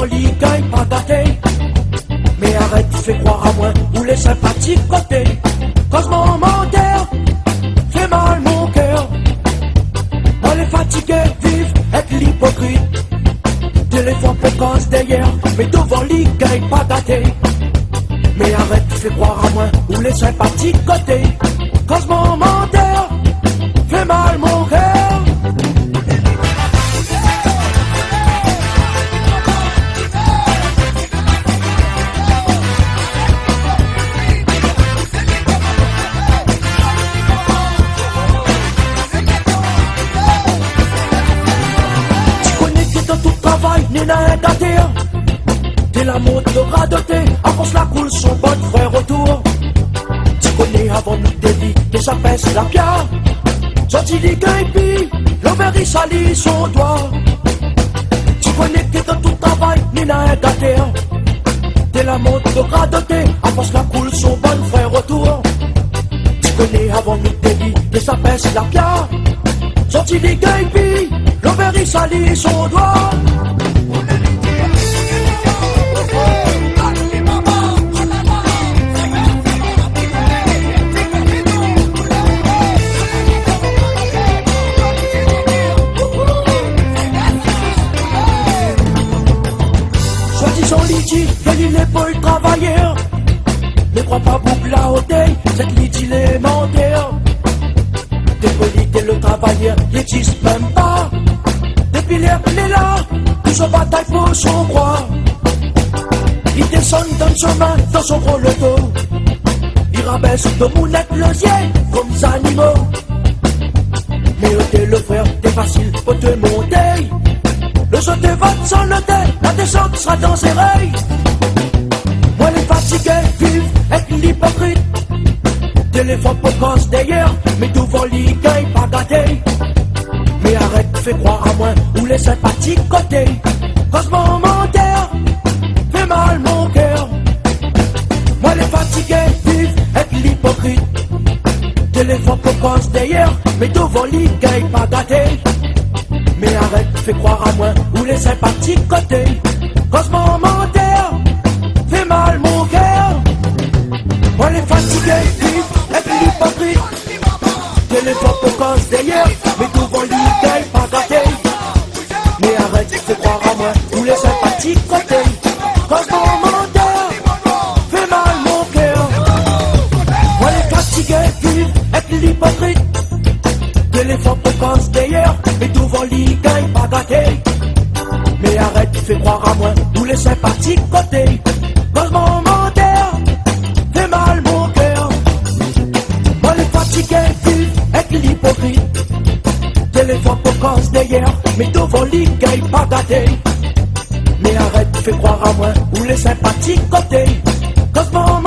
devant l'IGAI, pas gâté. Mais arrête, fais croire à moi, ou les sympathiques côté. Cause mon menteur fait mal mon cœur. Moi les fatigués vivent avec l'hypocrite. Téléphone pour cause d'ailleurs, mais devant l'IGAI, pas gâté. Mais arrête, fais croire à moi, ou les sympathiques côté. Cause mon menteur fait mal mon cœur. Nina est gâtée, t'es la montre de radoter, avance la coule, son bon frère autour. Tu connais avant nous délit, que ça pèse la pierre. Sorti des guépis, l'envers il salit son doigt. Tu connais que dans tout travail, Nina est gâtée, t'es la montre de radoter, avance la coule, son bon frère autour. Tu connais avant nous délit, que ça pèse la pierre. Sorti des guépis, l'envers il salit son doigt. Son liti, il est pour le travailleur. Ne crois pas boucle à hôtel, cette liti élémentaire. Dépolité le travailleur, il n'existe même pas. Depuis l'air, il est là, tout se bataille pour son droit. Il descend dans son main, dans son gros loto. Il rabaisse de mounette le ciel, comme des animaux. Mais t'es le frère, t'es facile pour te monter. Le sauté va sans le thé, la descente sera dans ses rails. Moi les fatigués vivent avec l'hypocrite. Téléphone pour cause d'ailleurs, mais devant l'IGAI pas gâté. Mais arrête, fais croire à moi, ou les sympathiques côté. Cause mon menteur fait mal mon cœur. Moi les fatigués vivent avec l'hypocrite. Téléphone pour cause d'ailleurs, mais devant l'IGAI pas gâté. Mais arrête, fais croire à moi, ou les sympathiques côté. Cause mon menteur fait mal mon cœur. Moi les fatigués vivent avec l'hypocrite. Téléphone pour cause d'ailleurs, mais devant l'IGAI pas gâté. Mais arrête, fais croire à moi, ou les sympathiques côté. Cause mon menteur fait mal mon cœur. Moi les fatigués vivent avec l'hypocrite. Téléphone pour cause d'ailleurs, mais devant l'IGAI pas gâté. Mais arrête, fais croire à moi, ou les sympathiques côté. Cause mon menteur fait mal mon cœur. Moi les fatigués vivent avec l'hypocrite. Téléphone pour cause d'ailleurs, mais devant l'IGAI pas gâté. Mais arrête, fais croire à moi, ou les sympathiques côté. Cause mon